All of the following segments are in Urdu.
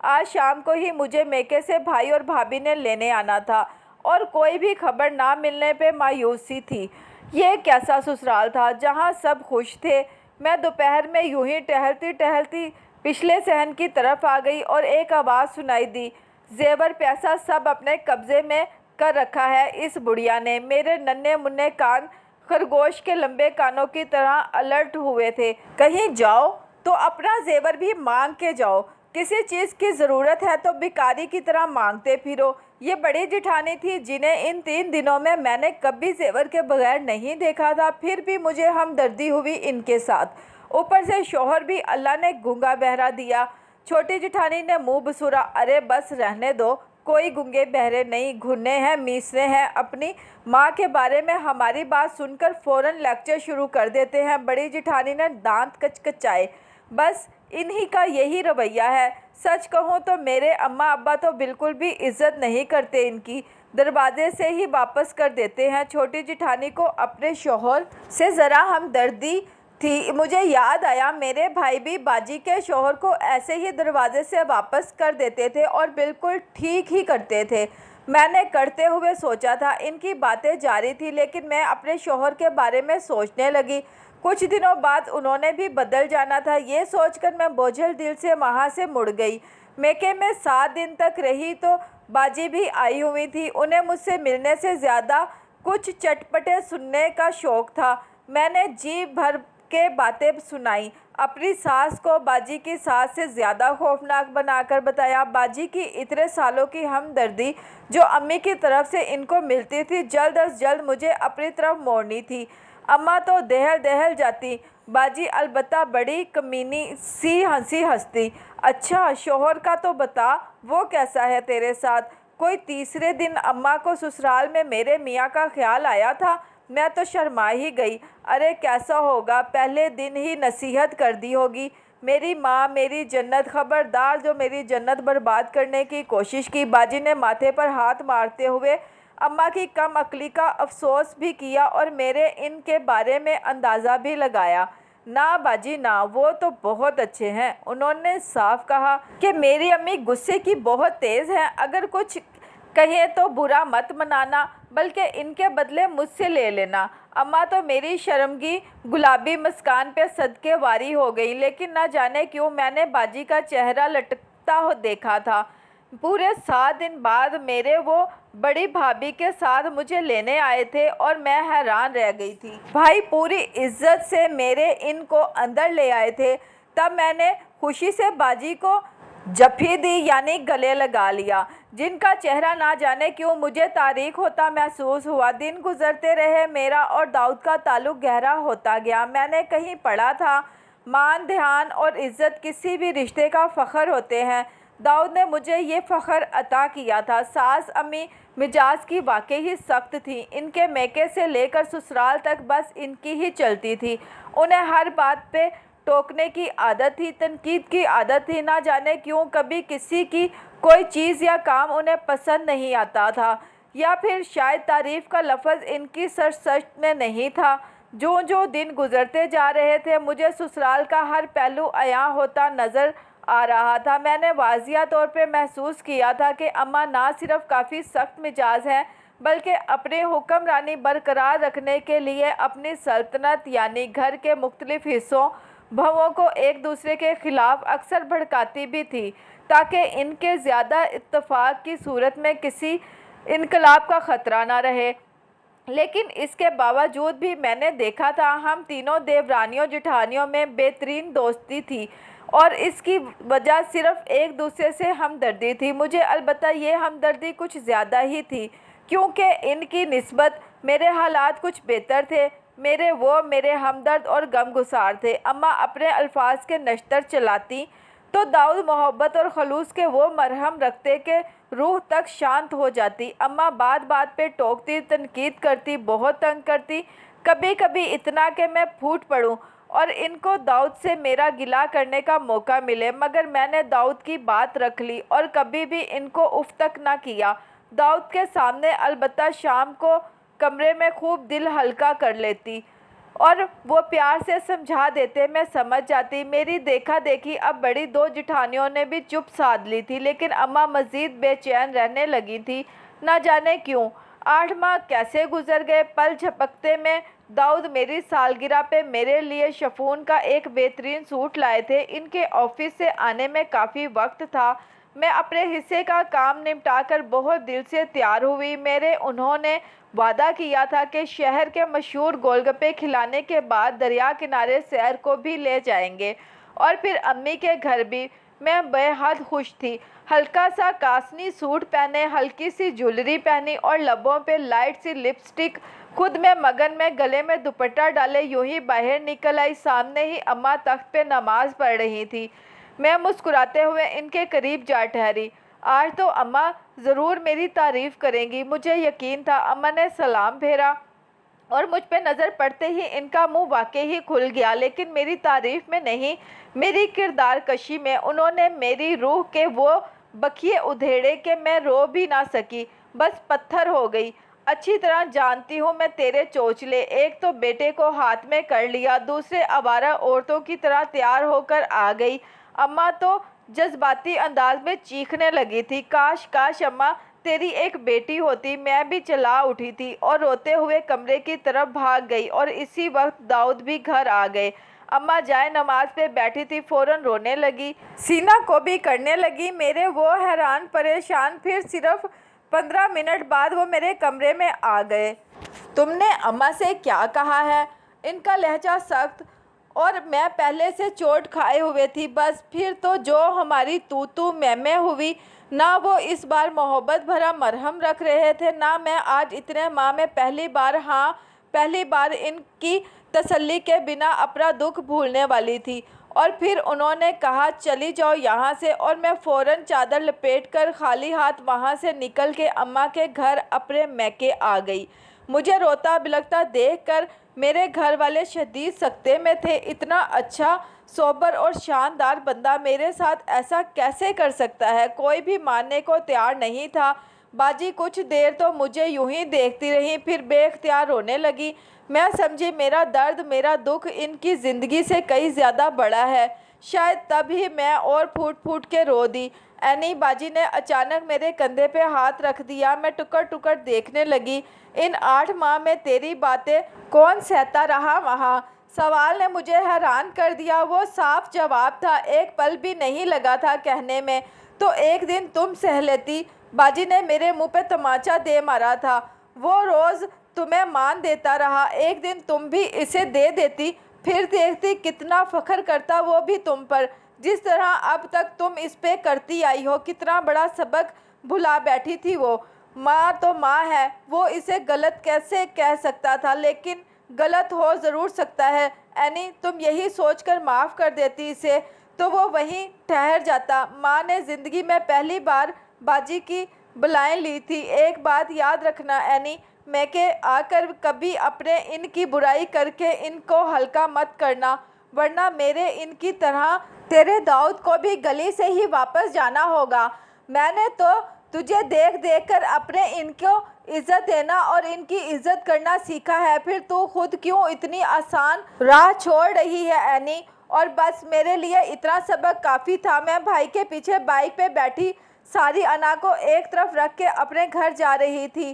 آج شام کو ہی مجھے میکے سے بھائی اور بھابھی نے لینے آنا تھا اور کوئی بھی خبر نہ ملنے پہ مایوسی تھی۔ یہ کیسا سسرال تھا جہاں سب خوش تھے۔ میں دوپہر میں یوں ہی ٹہلتی ٹہلتی پچھلے صحن کی طرف آ گئی اور ایک آواز سنائی دی، زیور پیسہ سب اپنے قبضے میں کر رکھا ہے اس بڑھیا نے۔ میرے ننھے منھے کان خرگوش کے لمبے کانوں کی طرح الرٹ ہوئے تھے۔ کہیں جاؤ تو اپنا زیور بھی مانگ کے جاؤ، کسی چیز کی ضرورت ہے تو بھکاری کی طرح مانگتے پھرو۔ یہ بڑی جٹھانی تھی جنہیں ان 3 دنوں میں نے کبھی زیور کے بغیر نہیں دیکھا تھا، پھر بھی مجھے ہمدردی ہوئی ان کے ساتھ۔ اوپر سے شوہر بھی اللہ نے گونگا بہرا دیا۔ چھوٹی جٹھانی نے منہ بسورا، ارے بس رہنے دو، کوئی گونگے بہرے نہیں، گھنے ہیں میسنے ہیں، اپنی ماں کے بارے میں ہماری بات سن کر فوراً لیکچر شروع کر دیتے ہیں۔ بڑی جٹھانی نے دانت کچکچائے، بس انہی کا یہی رویہ ہے۔ سچ کہوں تو میرے اماں ابا تو بالکل بھی عزت نہیں کرتے ان کی، دروازے سے ہی واپس کر دیتے ہیں۔ چھوٹی جٹھانی کو اپنے شوہر سے ذرا ہمدردی تھی۔ مجھے یاد آیا میرے بھائی بھی باجی کے شوہر کو ایسے ہی دروازے سے واپس کر دیتے تھے اور بالکل ٹھیک ہی کرتے تھے۔ میں نے کرتے ہوئے سوچا تھا، ان کی باتیں جاری تھی لیکن میں اپنے شوہر کے بارے میں سوچنے لگی۔ کچھ دنوں بعد انہوں نے بھی بدل جانا تھا، یہ سوچ کر میں بوجھل دل سے وہاں سے مڑ گئی۔ میکے میں 7 دن تک رہی تو باجی بھی آئی ہوئی تھی۔ انہیں مجھ سے ملنے سے زیادہ کچھ چٹپٹے سننے کا شوق تھا۔ میں نے جی بھر کے باتیں سنائیں، اپنی ساس کو باجی کی ساس سے زیادہ خوفناک بنا کر بتایا۔ باجی کی اتنے سالوں کی ہمدردی جو امی کی طرف سے ان کو ملتی تھی، جلد از جلد مجھے اپنی طرف موڑنی تھی۔ اماں تو دہل دہل جاتی، باجی البتہ بڑی کمینی سی ہنستی۔ اچھا شوہر کا تو بتا، وہ کیسا ہے تیرے ساتھ؟ کوئی تیسرے دن اماں کو سسرال میں میرے میاں کا خیال آیا تھا۔ میں تو شرما ہی گئی۔ ارے کیسا ہوگا، پہلے دن ہی نصیحت کر دی ہوگی۔ میری ماں میری جنت، خبردار جو میری جنت برباد کرنے کی کوشش کی۔ باجی نے ماتھے پر ہاتھ مارتے ہوئے اماں کی کم عقلی کا افسوس بھی کیا اور میرے ان کے بارے میں اندازہ بھی لگایا۔ نہ باجی نہ، وہ تو بہت اچھے ہیں۔ انہوں نے صاف کہا کہ میری امی غصے کی بہت تیز ہیں، اگر کچھ کہیں تو برا مت منانا، بلکہ ان کے بدلے مجھ سے لے لینا۔ اماں تو میری شرمگی گلابی مسکان پہ صدقے واری ہو گئیں، لیکن نہ جانے کیوں میں نے باجی کا چہرہ لٹکتا دیکھا تھا۔ پورے 7 دن بعد میرے وہ بڑی بھابھی کے ساتھ مجھے لینے آئے تھے اور میں حیران رہ گئی تھی۔ بھائی پوری عزت سے میرے ان کو اندر لے آئے تھے، تب میں نے خوشی سے باجی کو جپھی دی، یعنی گلے لگا لیا، جن کا چہرہ نہ جانے کیوں مجھے تاریک ہوتا محسوس ہوا۔ دن گزرتے رہے، میرا اور داؤد کا تعلق گہرا ہوتا گیا۔ میں نے کہیں پڑھا تھا، مان دھیان اور عزت کسی بھی رشتے کا فخر ہوتے ہیں۔ داؤد نے مجھے یہ فخر عطا کیا تھا۔ ساس امی مزاج کی واقعی ہی سخت تھیں، ان کے میکے سے لے کر سسرال تک بس ان کی ہی چلتی تھی۔ انہیں ہر بات پہ ٹوکنے کی عادت تھی، تنقید کی عادت تھی، نہ جانے کیوں کبھی کسی کی کوئی چیز یا کام انہیں پسند نہیں آتا تھا، یا پھر شاید تعریف کا لفظ ان کی سرشت میں نہیں تھا۔ جو دن گزرتے جا رہے تھے مجھے سسرال کا ہر پہلو عیاں ہوتا نظر آ رہا تھا۔ میں نے واضح طور پہ محسوس کیا تھا کہ اماں نہ صرف کافی سخت مزاج ہیں، بلکہ اپنی حکمرانی برقرار رکھنے کے لیے اپنی سلطنت یعنی گھر کے مختلف حصوں بہوؤں کو ایک دوسرے کے خلاف اکثر بھڑکاتی بھی تھی، تاکہ ان کے زیادہ اتفاق کی صورت میں کسی انقلاب کا خطرہ نہ رہے۔ لیکن اس کے باوجود بھی میں نے دیکھا تھا ہم تینوں دیورانیوں جٹھانیوں میں بہترین دوستی تھی، اور اس کی وجہ صرف ایک دوسرے سے ہمدردی تھی۔ مجھے البتہ یہ ہمدردی کچھ زیادہ ہی تھی، کیونکہ ان کی نسبت میرے حالات کچھ بہتر تھے۔ میرے ہمدرد اور غمگسار تھے۔ اماں اپنے الفاظ کے نشتر چلاتی تو داؤد محبت اور خلوص کے وہ مرہم رکھتے کہ روح تک شانت ہو جاتی۔ اماں بات بات پہ ٹوکتی، تنقید کرتی، بہت تنگ کرتی، کبھی کبھی اتنا کہ میں پھوٹ پڑوں اور ان کو داؤد سے میرا گلہ کرنے کا موقع ملے، مگر میں نے داؤد کی بات رکھ لی اور کبھی بھی ان کو اف تک نہ کیا۔ داؤد کے سامنے البتہ شام کو کمرے میں خوب دل ہلکا کر لیتی اور وہ پیار سے سمجھا دیتے میں سمجھ جاتی۔ میری دیکھا دیکھی اب بڑی دو جٹھانیوں نے بھی چپ سادھ لی تھی، لیکن اماں مزید بے چین رہنے لگی تھی، نہ جانے کیوں۔ 8 ماہ کیسے گزر گئے۔ پل جھپکتے میں داؤد میری سالگرہ پہ میرے لیے شفون کا ایک بہترین سوٹ لائے تھے۔ ان کے آفس سے آنے میں کافی وقت تھا۔ میں اپنے حصے کا کام نمٹا کر بہت دل سے تیار ہوئی۔ انہوں نے وعدہ کیا تھا کہ شہر کے مشہور گول گپے کھلانے کے بعد دریا کنارے سیر کو بھی لے جائیں گے، اور پھر امی کے گھر بھی۔ میں بے حد خوش تھی۔ ہلکا سا کاسنی سوٹ پہنے، ہلکی سی جویلری پہنی اور لبوں پہ لائٹ سی لپسٹک، خود میں مگن میں گلے میں دوپٹہ ڈالے یوں ہی باہر نکل آئی۔ سامنے ہی اماں تخت پہ نماز پڑھ رہی تھی۔ میں مسکراتے ہوئے ان کے قریب جا ٹھہری۔ آج تو اماں ضرور میری تعریف کریں گی، مجھے یقین تھا۔ اماں نے سلام پھیرا اور مجھ پہ نظر پڑتے ہی ان کا منہ واقعی کھل گیا، لیکن میری تعریف میں نہیں، میری کردار کشی میں۔ انہوں نے میری روح کے وہ بکھیے ادھیڑے کہ میں رو بھی نہ سکی، بس پتھر ہو گئی۔ اچھی طرح جانتی ہوں میں تیرے چوچلے، ایک تو بیٹے کو ہاتھ میں کر لیا، دوسرے آوارہ عورتوں کی طرح تیار ہو کر آ گئی۔ اماں تو جذباتی انداز میں چیخنے لگی تھی۔ کاش کاش اماں تیری ایک بیٹی ہوتی۔ میں بھی چلا اٹھی تھی اور روتے ہوئے کمرے کی طرف بھاگ گئی، اور اسی وقت داؤد بھی گھر آ گئے۔ اماں جائے نماز پہ بیٹھی تھی، فوراً رونے لگی، سینہ کو بھی کرنے لگی۔ میرے وہ حیران پریشان، پھر صرف 15 منٹ بعد وہ میرے کمرے میں آ گئے۔ تم نے اماں سے کیا کہا ہے؟ ان کا لہجہ سخت، اور میں پہلے سے چوٹ کھائے ہوئے تھی۔ بس پھر تو جو ہماری تو میں ہوئی، نہ وہ اس بار محبت بھرا مرہم رکھ رہے تھے، نہ میں آج اتنے ماہ میں پہلی بار ان کی تسلی کے بنا اپنا دکھ بھولنے والی تھی۔ اور پھر انہوں نے کہا چلی جاؤ یہاں سے، اور میں فوراً چادر لپیٹ کر خالی ہاتھ وہاں سے نکل کے اماں کے گھر اپنے میکے آ گئی۔ مجھے روتا بلکتا دیکھ کر میرے گھر والے شدید سکتے میں تھے۔ اتنا اچھا، سوبر اور شاندار بندہ میرے ساتھ ایسا کیسے کر سکتا ہے؟ کوئی بھی ماننے کو تیار نہیں تھا۔ باجی کچھ دیر تو مجھے یوں ہی دیکھتی رہی، پھر بے اختیار رونے لگی۔ میں سمجھی میرا درد، میرا دکھ ان کی زندگی سے کئی زیادہ بڑا ہے۔ شاید تب ہی میں اور پھوٹ پھوٹ کے رو دی۔ اینی، باجی نے اچانک میرے کندھے پہ ہاتھ رکھ دیا۔ میں ٹکر ٹکر دیکھنے لگی۔ ان 8 ماہ میں تیری باتیں کون سہتا رہا وہاں؟ سوال نے مجھے حیران کر دیا۔ وہ صاف جواب تھا، ایک پل بھی نہیں لگا تھا کہنے میں۔ تو ایک دن تم سہ لیتی۔ باجی نے میرے منہ پہ تمانچہ دے مارا تھا۔ وہ روز تمہیں مان دیتا رہا، ایک دن تم بھی اسے دے دیتی، پھر دیکھتی کتنا فخر کرتا وہ بھی تم پر، جس طرح اب تک تم اس پہ کرتی آئی ہو۔ کتنا بڑا سبق بھلا بیٹھی تھی وہ۔ ماں تو ماں ہے، وہ اسے غلط کیسے کہہ سکتا تھا؟ لیکن غلط ہو ضرور سکتا ہے۔ اینی، تم یہی سوچ کر معاف کر دیتی اسے تو وہ وہیں ٹھہر جاتا۔ ماں نے زندگی میں پہلی بار باجی کی بلائیں لی تھی۔ ایک بات یاد رکھنا اینی، میکے آ کر کبھی اپنے ان کی برائی کر کے ان کو ہلکا مت کرنا، ورنہ میرے ان کی طرح تیرے داؤد کو بھی گلی سے ہی واپس جانا ہوگا۔ میں نے تو تجھے دیکھ دیکھ کر اپنے ان کو عزت دینا اور ان کی عزت کرنا سیکھا ہے، پھر تو خود کیوں اتنی آسان راہ چھوڑ رہی ہے اینی؟ اور بس میرے لیے اتنا سبق کافی تھا۔ میں بھائی کے پیچھے بائک پہ بیٹھی ساری انا کو ایک طرف رکھ کے اپنے گھر جا رہی تھی۔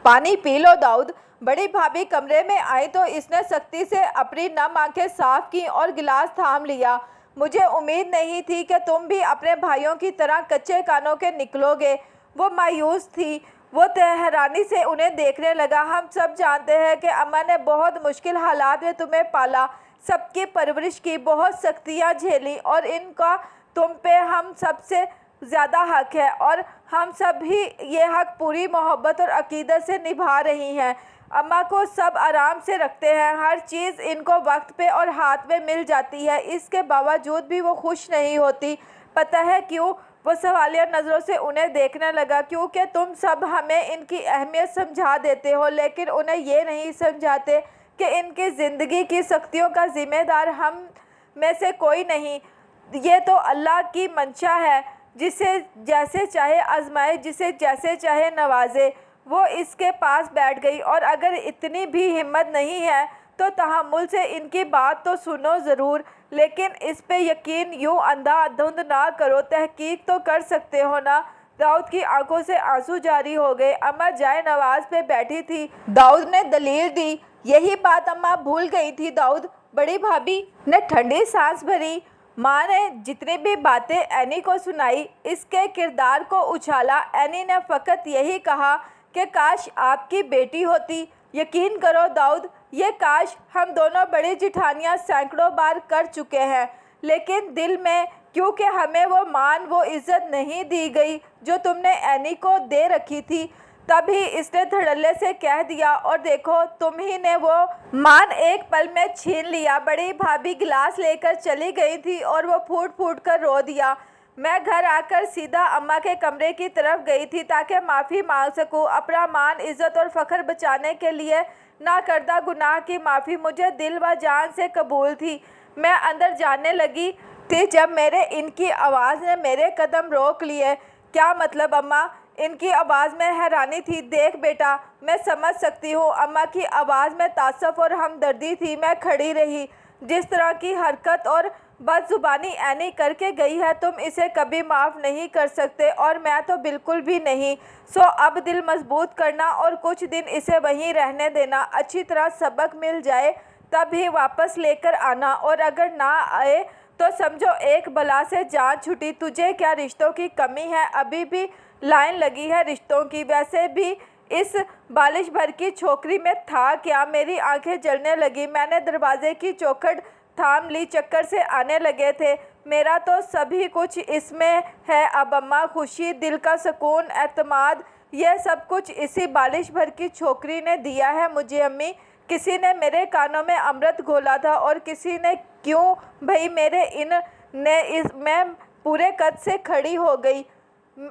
پانی پی لو داؤد۔ بڑی بھابھی کمرے میں آئی تو اس نے سختی سے اپنی نم آنکھیں صاف کی اور گلاس تھام لیا۔ مجھے امید نہیں تھی کہ تم بھی اپنے بھائیوں کی طرح کچے کانوں کے نکلو گے۔ وہ مایوس تھی۔ وہ حیرانی سے انہیں دیکھنے لگا۔ ہم سب جانتے ہیں کہ اماں نے بہت مشکل حالات میں تمہیں پالا، سب کی پرورش کی، بہت سختیاں جھیلی، اور ان کا تم پہ ہم سب سے زیادہ حق ہے، اور ہم سب ہی یہ حق پوری محبت اور عقیدت سے نبھا رہی ہیں۔ اماں کو سب آرام سے رکھتے ہیں، ہر چیز ان کو وقت پہ اور ہاتھ میں مل جاتی ہے، اس کے باوجود بھی وہ خوش نہیں ہوتی۔ پتہ ہے کیوں؟ وہ سوالیہ نظروں سے انہیں دیکھنے لگا۔ کیونکہ تم سب ہمیں ان کی اہمیت سمجھا دیتے ہو، لیکن انہیں یہ نہیں سمجھاتے کہ ان کی زندگی کی سختیوں کا ذمہ دار ہم میں سے کوئی نہیں۔ یہ تو اللہ کی منشا ہے، جسے جیسے چاہے آزمائے، جسے جیسے چاہے نوازے۔ وہ اس کے پاس بیٹھ گئی۔ اور اگر اتنی بھی ہمت نہیں ہے تو تحمل سے ان کی بات تو سنو ضرور، لیکن اس پہ یقین یوں اندھا دھند نہ کرو، تحقیق تو کر سکتے ہو نا۔ داؤد کی آنکھوں سے آنسو جاری ہو گئے۔ اماں جائے نواز پہ بیٹھی تھی۔ داؤد نے دلیل دی۔ یہی بات اماں بھول گئی تھی داؤد۔ بڑی بھابھی نے ٹھنڈی سانس بھری۔ ماں نے جتنی بھی باتیں اینی کو سنائی، اس کے کردار کو اچھالا۔ اینی نے فقط یہی کہا کہ کاش آپ کی بیٹی ہوتی۔ یقین کرو داؤد، یہ کاش ہم دونوں بڑی جٹھانیاں سینکڑوں بار کر چکے ہیں، لیکن دل میں کیونکہ ہمیں وہ مان وہ عزت نہیں دی گئی جو تم نے اینی کو دے رکھی تھی۔ تب ہی اس نے دھڑلے سے کہہ دیا، اور دیکھو تم ہی نے وہ مان ایک پل میں چھین لیا۔ بڑی بھابھی گلاس لے کر چلی گئی تھی اور وہ پھوٹ پھوٹ کر رو دیا۔ میں گھر آ کر سیدھا اماں کے کمرے کی طرف گئی تھی تاکہ معافی مانگ سکوں، اپنا مان، عزت اور فخر بچانے کے لیے ناکردہ گناہ کی معافی مجھے دل و جان سے قبول تھی۔ میں اندر جانے لگی تھی جب میرے ان کی آواز نے میرے قدم روک لیے۔ کیا مطلب اماں؟ ان کی آواز میں حیرانی تھی۔ دیکھ بیٹا، میں سمجھ سکتی ہوں۔ اماں کی آواز میں تعصب اور ہمدردی تھی۔ میں کھڑی رہی۔ جس طرح کی حرکت اور بد زبانی اینی کر کے گئی ہے، تم اسے کبھی معاف نہیں کر سکتے، اور میں تو بالکل بھی نہیں۔ سو اب دل مضبوط کرنا اور کچھ دن اسے وہیں رہنے دینا۔ اچھی طرح سبق مل جائے تب ہی واپس لے کر آنا، اور اگر نہ آئے تو سمجھو ایک بلا سے جان چھٹی۔ تجھے کیا رشتوں کی کمی ہے؟ ابھی بھی لائن لگی ہے رشتوں کی۔ ویسے بھی اس بالش بھر کی چھوکری میں تھا کیا؟ میری آنکھیں جلنے لگی۔ میں نے دروازے کی چوکھٹ تھام لی۔ چکر سے آنے لگے تھے۔ میرا تو سبھی کچھ اس میں ہے اب اماں، خوشی، دل کا سکون، اعتماد، یہ سب کچھ اسی بالش بھر کی چھوکری نے دیا ہے مجھے امی۔ کسی نے میرے کانوں میں امرت گھولا تھا، اور کسی نے کیوں بھئی میرے ان نے میں پورے قد سے کھڑی ہو گئی۔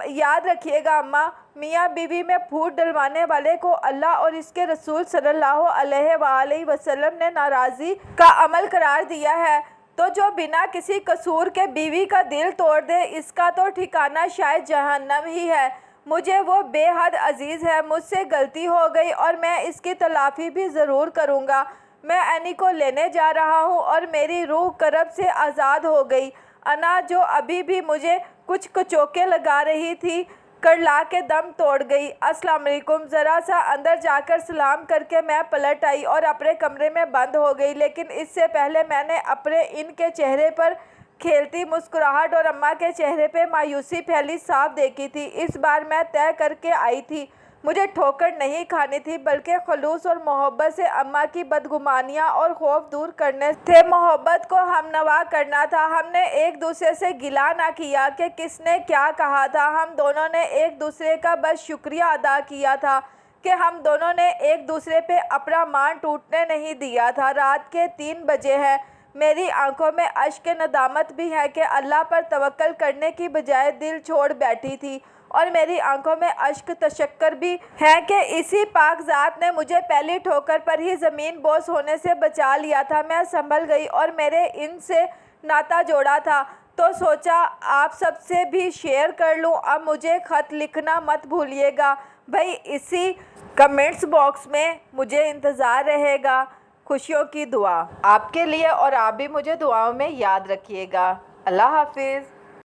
یاد رکھیے گا اماں، میاں بیوی میں پھوٹ ڈلوانے والے کو اللہ اور اس کے رسول صلی اللہ علیہ وآلہ وسلم نے ناراضی کا عمل قرار دیا ہے، تو جو بنا کسی قصور کے بیوی کا دل توڑ دے، اس کا تو ٹھکانہ شاید جہنم ہی ہے۔ مجھے وہ بے حد عزیز ہے۔ مجھ سے غلطی ہو گئی اور میں اس کی تلافی بھی ضرور کروں گا۔ میں اینی کو لینے جا رہا ہوں، اور میری روح کرب سے آزاد ہو گئی۔ انا جو ابھی بھی مجھے کچھ کچوکے لگا رہی تھی، کرلا کے دم توڑ گئی۔ السلام علیکم، ذرا سا اندر جا کر سلام کر کے میں پلٹ آئی اور اپنے کمرے میں بند ہو گئی، لیکن اس سے پہلے میں نے اپنے ان کے چہرے پر کھیلتی مسکراہٹ اور اماں کے چہرے پہ مایوسی پھیلی صاف دیکھی تھی۔ اس بار میں طے کر کے آئی تھی، مجھے ٹھوکر نہیں کھانی تھی، بلکہ خلوص اور محبت سے اماں کی بدگمانیاں اور خوف دور کرنے تھے۔ محبت کو ہمنوا کرنا تھا۔ ہم نے ایک دوسرے سے گلہ نہ کیا کہ کس نے کیا کہا تھا۔ ہم دونوں نے ایک دوسرے کا بس شکریہ ادا کیا تھا کہ ہم دونوں نے ایک دوسرے پہ اپنا مان ٹوٹنے نہیں دیا تھا۔ رات کے 3 بجے ہیں۔ میری آنکھوں میں اشک ندامت بھی ہے کہ اللہ پر توکل کرنے کی بجائے دل چھوڑ بیٹھی تھی، اور میری آنکھوں میں اشک تشکر بھی ہے کہ اسی پاک ذات نے مجھے پہلی ٹھوکر پر ہی زمین بوس ہونے سے بچا لیا تھا۔ میں سنبھل گئی اور میرے ان سے ناتا جوڑا تھا، تو سوچا آپ سب سے بھی شیئر کر لوں۔ اب مجھے خط لکھنا مت بھولیے گا بھائی، اسی کمنٹس باکس میں مجھے انتظار رہے گا۔ خوشیوں کی دعا آپ کے لیے، اور آپ بھی مجھے دعاؤں میں یاد رکھیے گا۔ اللہ حافظ۔